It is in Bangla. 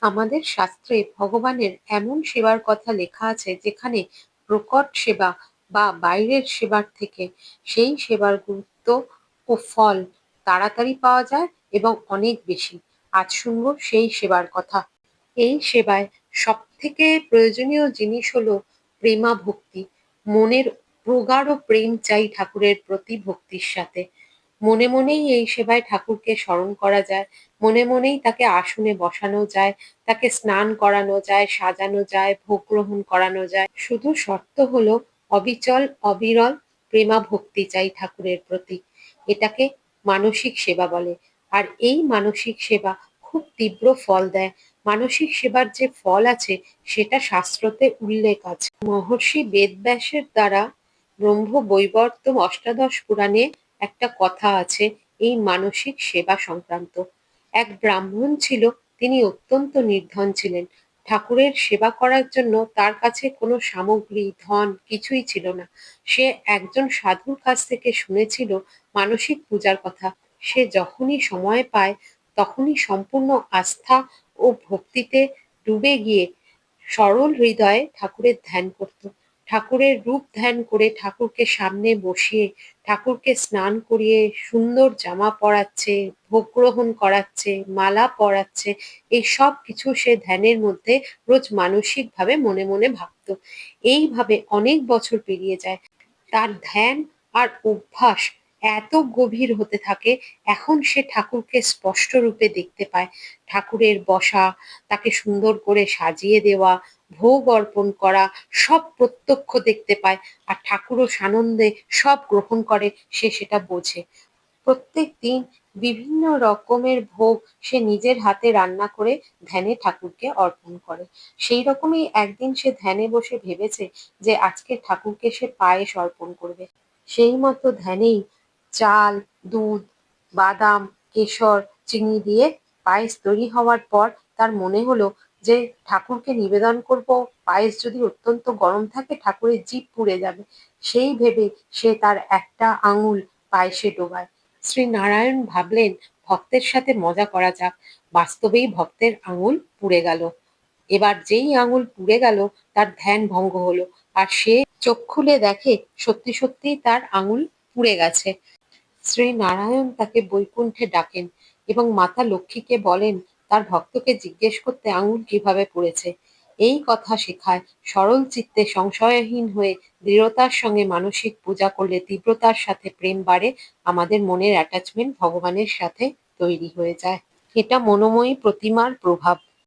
আমাদের শাস্ত্রে ভগবানের এমন সেবার কথা লেখা আছে যেখানে প্রকট সেবা বা বাইরের সেবার থেকে সেই সেবার গুরুত্ব ও ফল তাড়াতাড়ি পাওয়া যায় এবং অনেক বেশি। আজ শুনবো সেই সেবার কথা। এই সেবায় সবথেকে প্রয়োজনীয় জিনিস হলো প্রেমা ভক্তি। মনের প্রগাঢ় প্রেম চাই ঠাকুরের প্রতি ভক্তির সাথে। মনে মনেই এই সেবায় ঠাকুরকে স্মরণ করা যায়, মনে মনেই তাকে আসনে বসানো যায়, তাকে স্নান করানো যায়, সাজানো যায়, ভোগ গ্রহণ করানো যায়। শুধু শর্ত হলো অবিচল অবিরল প্রেমা ভক্তি চাই ঠাকুরের প্রতি। এটাকে মানসিক সেবা বলে। আর এই মানসিক সেবা খুব তীব্র ফল দেয়। মানসিক সেবার যে ফল আছে সেটা শাস্ত্রতে উল্লেখ আছে। মহর্ষি বেদব্যাসের দ্বারা ব্রহ্ম বৈবর্ত অষ্টাদশ পুরাণে একটা কথা আছে এই মানসিক সেবা সংক্রান্ত। এক ব্রাহ্মণ ছিল, তিনি অত্যন্ত নির্ধন ছিলেন। ঠাকুরের সেবা করার জন্য তার কাছে কোনো সামগ্রী ধন কিছুই ছিল না। সে একজন সাধুর কাছ থেকে শুনেছিল মানসিক পূজার কথা। সে যখনই সময় পায় তখনই সম্পূর্ণ আস্থা ও ভক্তিতে ডুবে গিয়ে সরল হৃদয়ে ঠাকুরের ধ্যান করত। ঠাকুরের রূপ ধ্যান করে ঠাকুরকে সামনে বসিয়ে ঠাকুরকে স্নান করিয়ে সুন্দর জামা পরাচ্ছে, ভোগ গ্রহণ করাচ্ছে, মালা পরাচ্ছে, এই সব কিছু সে ধ্যানের মধ্যে রোজ মানসিকভাবে মনে মনে ভাবত। এইভাবে অনেক বছর পেরিয়ে যায়। তার ধ্যান আর অভ্যাস এত গভীর হতে থাকে, এখন সে ঠাকুরকে স্পষ্ট রূপে দেখতে পায়। ঠাকুরের বসা, তাকে সুন্দর করে সাজিয়ে দেওয়া, ভোগ অর্পণ করা সব প্রত্যক্ষ দেখতে পায়। আর ঠাকুরও সানন্দে সব গ্রহণ করে, সে সেটা বোঝে। প্রত্যেক দিন বিভিন্ন রকমের ভোগ সে নিজের হাতে রান্না করে ধ্যানে ঠাকুরকে অর্পণ করে। সেই রকমই একদিন সে ধ্যানে বসে ভেবেছে যে আজকে ঠাকুরকে সে পায়েস অর্পণ করবে। সেই মতো ধ্যানেই চাল, দুধ, বাদাম, কেশর, চিনি দিয়ে পায়েস তৈরি হওয়ার পর তার মনে হলো যে ঠাকুরকে নিবেদন করব, পায়েস যদি অত্যন্ত গরম থাকে ঠাকুরের জিভ পুড়ে যাবে। সেই ভেবে সে তার একটা আঙুল পায়েসে ডোবায়। শ্রীনারায়ণ ভাবলেন ভক্তের সাথে মজা করা যাক। বাস্তবেই ভক্তের আঙুল পুড়ে গেল। এবার যেই আঙুল পুড়ে গেল তার ধ্যান ভঙ্গ হলো, আর সে চোখ খুলে দেখে সত্যি সত্যি তার আঙুল পুড়ে গেছে। শ্রীনারায়ণ তাকে বৈকুণ্ঠে ডাকেন এবং মাতা লক্ষ্মীকে বলেন তার ভক্তকে জিজ্ঞেস করতে আঙুল কিভাবে পুড়েছে। এই কথা শেখায় সরল চিত্তে সংশয়হীন হয়ে দৃঢ়তার সঙ্গে মানসিক পূজা করলে তীব্রতার সাথে প্রেম বাড়ে, আমাদের মনের অ্যাটাচমেন্ট ভগবানের সাথে তৈরি হয়ে যায়। এটা মনোময়ী প্রতিমার প্রভাব।